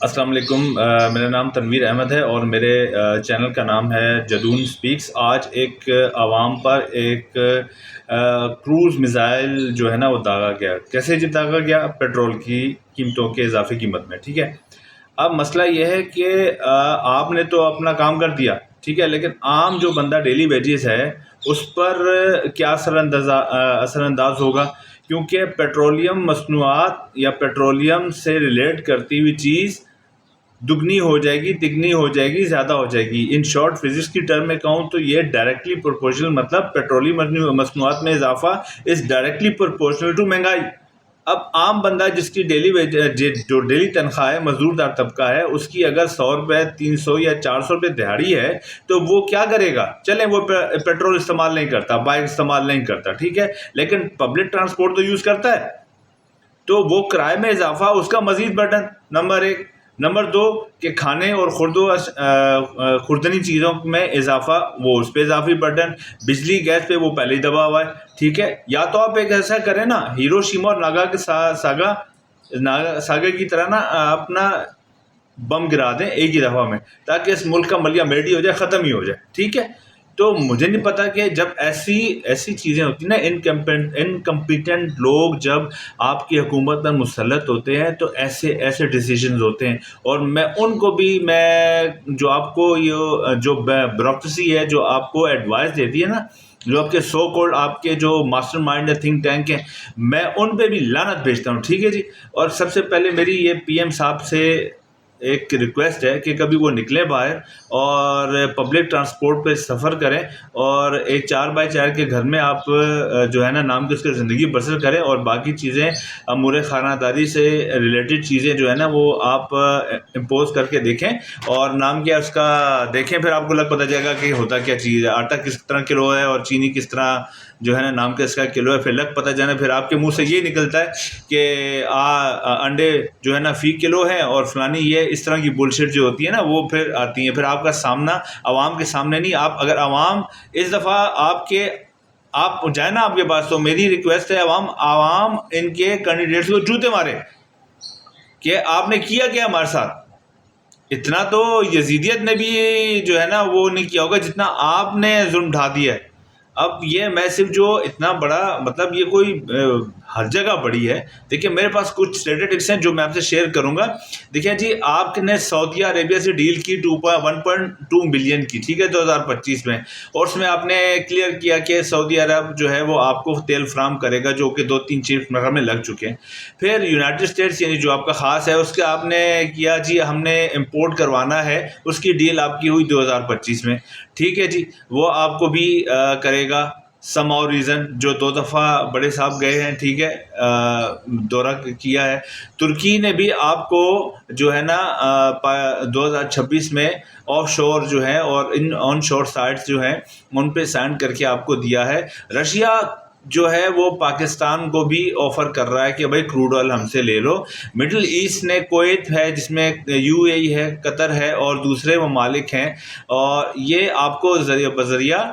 السلام علیکم، میرا نام تنویر احمد ہے اور میرے چینل کا نام ہے جدون سپیکس۔ آج ایک عوام پر ایک کروز میزائل جو ہے نا وہ داغا گیا۔ کیسے جب داغا گیا؟ پیٹرول کی قیمتوں کے اضافی قیمت میں، ٹھیک ہے۔ اب مسئلہ یہ ہے کہ آپ نے تو اپنا کام کر دیا، ٹھیک ہے، لیکن عام جو بندہ ڈیلی ویجز ہے اس پر کیا اثر انداز ہوگا؟ کیونکہ پیٹرولیم مصنوعات یا پیٹرولیم سے ریلیٹ کرتی ہوئی چیز دگنی ہو جائے گی، تگنی ہو جائے گی، زیادہ ہو جائے گی۔ ان شارٹ فزکس کی ٹرم میں کہوں تو یہ ڈائریکٹلی پروپورشنل، مطلب پیٹرولی مصنوعات میں اضافہ از ڈائریکٹلی پروپورشنل ٹو مہنگائی۔ اب عام بندہ جس کی جو ڈیلی تنخواہ ہے، مزدور دار طبقہ ہے، اس کی اگر 100 روپے، 300 یا 400 روپے دہاڑی ہے تو وہ کیا کرے گا؟ چلیں وہ پیٹرول استعمال نہیں کرتا، بائک استعمال نہیں کرتا، ٹھیک ہے، لیکن پبلک ٹرانسپورٹ تو یوز کرتا ہے، تو وہ کرائے میں اضافہ، اس کا مزید برڈن، نمبر ایک۔ نمبر دو کہ کھانے اور خوردنی چیزوں میں اضافہ، وہ اس پہ اضافی برڈن۔ بجلی گیس پہ وہ پہلے ہی دبا ہوا ہے، ٹھیک ہے۔ یا تو آپ ایک ایسا کریں نا، ہیروشیما اور ساگا کی طرح نا اپنا بم گرا دیں ایک ہی دفعہ میں، تاکہ اس ملک کا ملیہ میڈی ہو جائے، ختم ہی ہو جائے، ٹھیک ہے۔ تو مجھے نہیں پتا کہ جب ایسی چیزیں ہوتی ہیں نا، انکمپیٹنٹ لوگ جب آپ کی حکومت پر مسلط ہوتے ہیں تو ایسے ڈیسیجنز ہوتے ہیں، اور میں ان کو بھی، جو آپ کو یہ جو بیوروکریسی ہے جو آپ کو ایڈوائس دیتی ہے نا، جو آپ کے سو کولڈ آپ کے جو ماسٹر مائنڈ تھنک ٹینک ہیں، میں ان پہ بھی لعنت بھیجتا ہوں، ٹھیک ہے جی۔ اور سب سے پہلے میری یہ پی ایم صاحب سے ایک ریکویسٹ ہے کہ کبھی وہ نکلیں باہر اور پبلک ٹرانسپورٹ پہ سفر کریں، اور ایک 4x4 کے گھر میں آپ جو ہے نا نام کی اس کی زندگی بسر کریں، اور باقی چیزیں امور خانہ داری سے ریلیٹڈ چیزیں جو ہے نا وہ آپ امپوز کر کے دیکھیں، اور نام کیا اس کا دیکھیں، پھر آپ کو پتہ جائے گا کہ ہوتا کیا چیز ہے، آٹا کس طرح کلو ہے اور چینی کس طرح جو ہے نا نام کا اس کا کلو ہے، پھر پتہ جانا، پھر آپ کے منہ سے یہ نکلتا ہے کہ انڈے جو ہے نا فی کلو ہیں، اور فلانی یہ اس طرح کی بلشٹ جو ہوتی ہے نا وہ پھر آتی ہیں۔ پھر آپ کا سامنا عوام کے سامنے نہیں، آپ اگر عوام اس دفعہ آپ جائیں نا آپ کے پاس، تو میری ریکویسٹ ہے عوام ان کے کینڈیڈیٹس کو جوتے مارے کہ آپ نے کیا کیا ہمارے ساتھ۔ اتنا تو یزیدیت نے بھی جو ہے نا وہ نہیں کیا ہوگا جتنا آپ نے ظلم ڈھا دیا ہے۔ اب یہ میں صرف جو اتنا بڑا، مطلب یہ کوئی ہر جگہ بڑی ہے۔ دیکھیں میرے پاس کچھ اسٹیٹسٹکس ہیں جو میں آپ سے شیئر کروں گا۔ دیکھیں جی، آپ نے سعودی عربیہ سے ڈیل کی 1.2 بلین کی، ٹھیک ہے، 2025 میں، اور اس میں آپ نے کلیئر کیا کہ سعودی عرب جو ہے وہ آپ کو تیل فراہم کرے گا، جو کہ 2-3 چیف مقام میں لگ چکے ہیں۔ پھر یونائٹڈ اسٹیٹس یعنی جو آپ کا خاص ہے، اس کے آپ نے کیا جی ہم نے امپورٹ کروانا ہے، اس کی ڈیل آپ کی ہوئی 2025 میں، ٹھیک ہے جی، وہ آپ کو بھی کرے گا۔ سم اور ریزن جو 2 دفعہ بڑے صاحب گئے ہیں، ٹھیک ہے، دورہ کیا ہے۔ ترکی نے بھی آپ کو جو ہے نا 2026 میں آف شور جو ہے اور ان آن شور سائٹس جو ہیں ان پہ سائن کر کے آپ کو دیا ہے۔ رشیا جو ہے وہ پاکستان کو بھی آفر کر رہا ہے کہ بھائی کروڈ آئل ہم سے لے لو۔ مڈل ایسٹ نے کویت ہے، جس میں یو اے ای ہے، قطر ہے، اور دوسرے ممالک ہیں، اور یہ آپ کو بذریعہ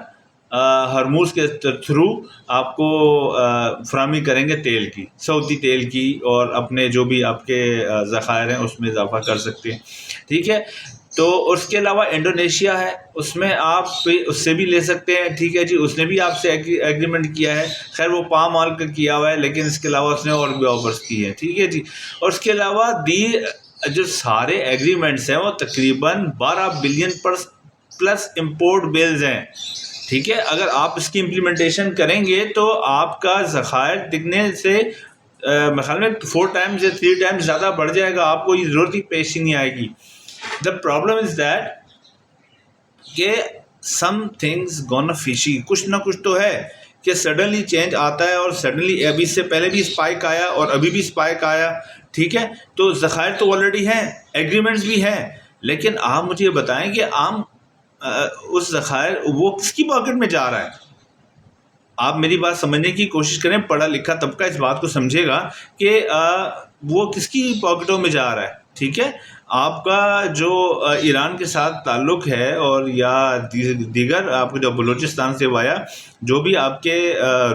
ہرموز کے تھرو آپ کو فراہمی کریں گے تیل کی، سعودی تیل کی، اور اپنے جو بھی آپ کے ذخائر ہیں اس میں اضافہ کر سکتے ہیں، ٹھیک ہے۔ تو اس کے علاوہ انڈونیشیا ہے، اس میں آپ اس سے بھی لے سکتے ہیں، ٹھیک ہے جی، اس نے بھی آپ سے ایگریمنٹ کیا ہے، خیر وہ پام آئل کا کیا ہوا ہے، لیکن اس کے علاوہ اس نے اور بھی آفرز کی ہیں، ٹھیک ہے جی۔ اور اس کے علاوہ جو سارے ایگریمنٹس ہیں وہ تقریباً 12 بلین پلس امپورٹ بیلز ہیں، ٹھیک ہے۔ اگر آپ اس کی امپلیمنٹیشن کریں گے تو آپ کا ذخائر دکھنے سے میرے خیال میں 4 ٹائمز یا 3 ٹائمز زیادہ بڑھ جائے گا، آپ کو یہ ضرورت ہی پیش ہی نہیں آئے گی۔ دا پرابلم از دیٹ کہ سم تھنگز گون فشی، کچھ نہ کچھ تو ہے کہ سڈنلی چینج آتا ہے، اور سڈنلی ابھی سے پہلے بھی اسپائک آیا اور ابھی بھی اسپائک آیا، ٹھیک ہے۔ تو ذخائر تو آلریڈی ہیں، ایگریمنٹس بھی ہیں، لیکن آپ مجھے یہ بتائیں کہ عام اس ذخائر وہ کس کی پاکٹ میں جا رہا ہے؟ آپ میری بات سمجھنے کی کوشش کریں، پڑھا لکھا طبقہ اس بات کو سمجھے گا کہ وہ کس کی پاکٹوں میں جا رہا ہے۔ ٹھیک ہے. آپ کا جو ایران کے ساتھ تعلق ہے اور یا دیگر آپ کو جو بلوچستان سے وایا جو بھی آپ کے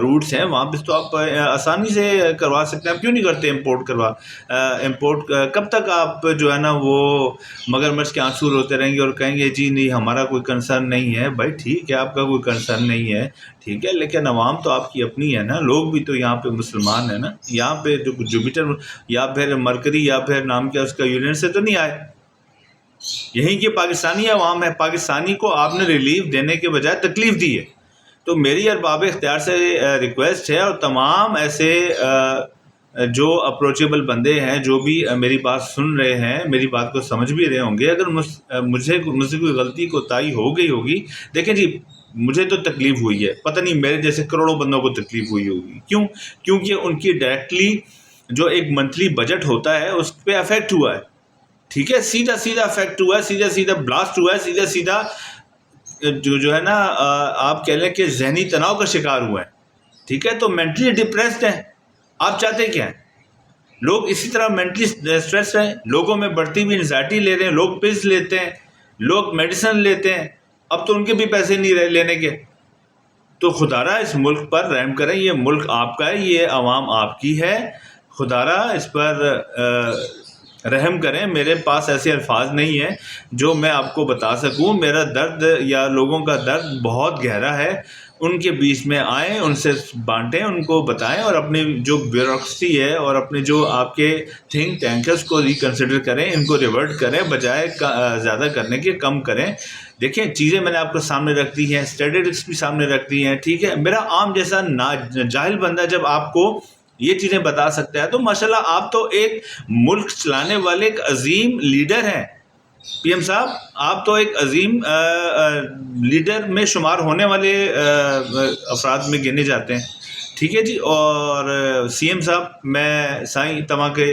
روٹس ہیں وہاں پہ تو آپ آسانی سے کروا سکتے ہیں. آپ کیوں نہیں کرتے امپورٹ کب تک آپ جو ہے نا وہ مگر مرچ کے آنسو روتے رہیں گے اور کہیں گے جی نہیں ہمارا کوئی کنسرن نہیں ہے. بھائی ٹھیک ہے آپ کا کوئی کنسرن نہیں ہے ٹھیک ہے، لیکن عوام تو آپ کی اپنی ہے نا. لوگ بھی تو یہاں پہ مسلمان ہیں نا. یہاں پہ جو جوپیٹر یا پھر مرکری یا پھر نام کیا اس کا یونین سے تو نہیں آئے. یہیں کی پاکستانی عوام ہے. پاکستانی کو آپ نے ریلیف دینے کے بجائے تکلیف دی ہے. تو میری ارباب اختیار سے ریکویسٹ ہے اور تمام ایسے جو اپروچیبل بندے ہیں جو بھی میری بات سن رہے ہیں میری بات کو سمجھ بھی رہے ہوں گے، اگر مجھ سے کوئی غلطی کوتاہی ہو گئی ہوگی، دیکھیں جی مجھے تو تکلیف ہوئی ہے، پتہ نہیں میرے جیسے کروڑوں بندوں کو تکلیف ہوئی ہوگی. کیونکہ ان کی ڈائریکٹلی جو ایک منتھلی بجٹ ہوتا ہے اس پہ افیکٹ ہوا ہے. ٹھیک ہے، سیدھا افیکٹ ہوا ہے، سیدھا بلاسٹ ہوا ہے، سیدھا جو ہے نا آپ کہہ لیں کہ ذہنی تناؤ کا شکار ہوئے ہیں. ٹھیک ہے، تو مینٹلی ڈپریسڈ ہیں. آپ چاہتے کیا ہیں؟ لوگ اسی طرح مینٹلی اسٹریس ہیں، لوگوں میں بڑھتی ہوئی انزائٹی لے رہے ہیں، لوگ پلز لیتے ہیں، لوگ میڈیسن لیتے ہیں. اب تو ان کے بھی پیسے نہیں رہے لینے کے. تو خدا را اس ملک پر رحم کریں. یہ ملک آپ کا ہے، یہ عوام آپ کی ہے. خدا را اس پر رحم کریں. میرے پاس ایسے الفاظ نہیں ہیں جو میں آپ کو بتا سکوں. میرا درد یا لوگوں کا درد بہت گہرا ہے. ان کے بیچ میں آئیں، ان سے بانٹیں، ان کو بتائیں اور اپنی جو بیوروکریسی ہے اور اپنے جو آپ کے تھنک ٹینکرز کو ریکنسیڈر کریں، ان کو ریورٹ کریں بجائے زیادہ کرنے کے کم کریں. دیکھیں چیزیں میں نے آپ کو سامنے رکھ دی ہیں، اسٹیٹسٹکس بھی سامنے رکھ دی ہیں. ٹھیک ہے، میرا عام جیسا جاہل بندہ جب آپ کو یہ چیزیں بتا سکتا ہے تو ماشاءاللہ آپ تو ایک ملک چلانے والے ایک عظیم لیڈر ہیں. پی ایم صاحب آپ تو ایک عظیم لیڈر میں شمار ہونے والے افراد میں گنے جاتے ہیں. ٹھیک ہے جی. اور سی ایم صاحب میں سائیں تماں کے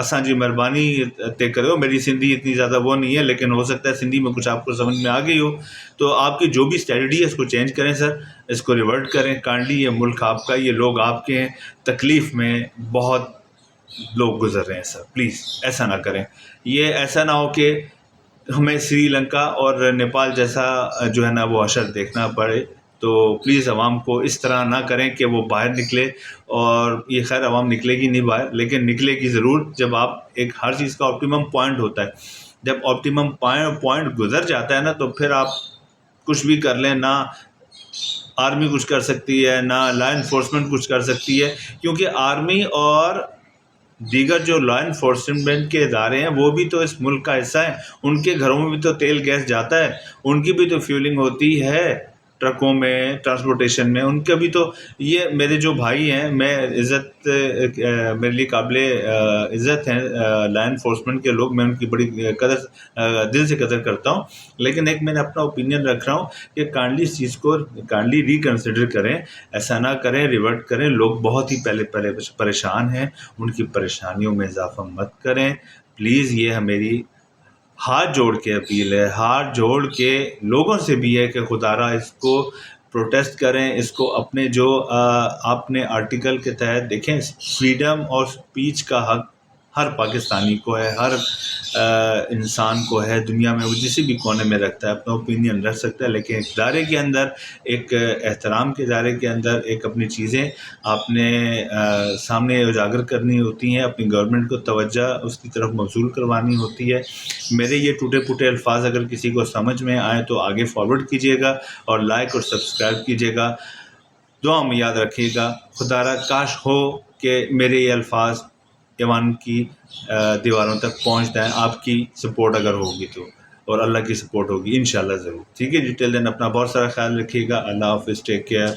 اساں جی مہربانی تے کرو. میری سندھی اتنی زیادہ وہ نہیں ہے لیکن ہو سکتا ہے سندھی میں کچھ آپ کو سمجھ میں آ گئی ہو. تو آپ کی جو بھی اسٹریٹجی ہے اس کو چینج کریں سر، اس کو ریورٹ کریں. کائنڈلی یہ ملک آپ کا، یہ لوگ آپ کے ہیں. تکلیف میں بہت لوگ گزر رہے ہیں سر، پلیز ایسا نہ کریں. یہ ایسا نہ ہو کہ ہمیں سری لنکا اور نیپال جیسا جو ہے نا وہ حشر دیکھنا پڑے. تو پلیز عوام کو اس طرح نہ کریں کہ وہ باہر نکلے. اور یہ خیر عوام نکلے گی نہیں باہر، لیکن نکلے گی ضرور جب آپ ایک ہر چیز کا آپٹیمم پوائنٹ ہوتا ہے. جب آپٹیمم پوائنٹ گزر جاتا ہے نا تو پھر آپ کچھ بھی کر لیں، نہ آرمی کچھ کر سکتی ہے نہ لا انفورسمنٹ کچھ کر سکتی ہے. کیونکہ آرمی اور دیگر جو لا انفورسمنٹ کے ادارے ہیں وہ بھی تو اس ملک کا حصہ ہیں. ان کے گھروں میں بھی تو تیل گیس جاتا ہے، ان کی بھی تو فیولنگ ہوتی ہے ٹرکوں میں، ٹرانسپورٹیشن میں. ان کا بھی تو یہ میرے جو بھائی ہیں، میں عزت میرے لیے قابل عزت ہیں لا انفورسمنٹ کے لوگ، میں ان کی بڑی دل سے قدر کرتا ہوں. لیکن ایک میں نے اپنا اوپینین رکھ رہا ہوں کہ کائنڈلی اس چیز کو کائنڈلی ریکنسیڈر کریں. ایسا نہ کریں، ریورٹ کریں. لوگ بہت ہی پہلے پریشان ہیں، ان کی پریشانیوں میں اضافہ مت کریں پلیز. یہ میری ہاتھ جوڑ کے اپیل ہے، ہاتھ جوڑ کے لوگوں سے بھی ہے کہ خدا را اس کو پروٹیسٹ کریں. اس کو اپنے جو آپ نے آرٹیکل کے تحت دیکھیں، فریڈم اور اسپیچ کا حق ہر پاکستانی کو ہے، ہر انسان کو ہے دنیا میں. وہ کسی بھی کونے میں رکھتا ہے، اپنا اوپینین رکھ سکتا ہے، لیکن ایک ادارے کے اندر، ایک احترام کے ادارے کے اندر ایک اپنی چیزیں آپ نے سامنے اجاگر کرنی ہوتی ہیں. اپنی گورنمنٹ کو توجہ اس کی طرف مبذول کروانی ہوتی ہے. میرے یہ ٹوٹے پھوٹے الفاظ اگر کسی کو سمجھ میں آئیں تو آگے فارورڈ کیجیے گا اور لائک اور سبسکرائب کیجیے گا. دعا میں یاد رکھیے گا. خدا را کاش ہو کہ میرے یہ الفاظ ایوان کی دیواروں تک پہنچ جائیں. آپ کی سپورٹ اگر ہوگی تو، اور اللہ کی سپورٹ ہوگی انشاءاللہ ضرور. ٹھیک ہے جی. ٹل دین اپنا بہت سارا خیال رکھیے گا. اللہ حافظ. Take care.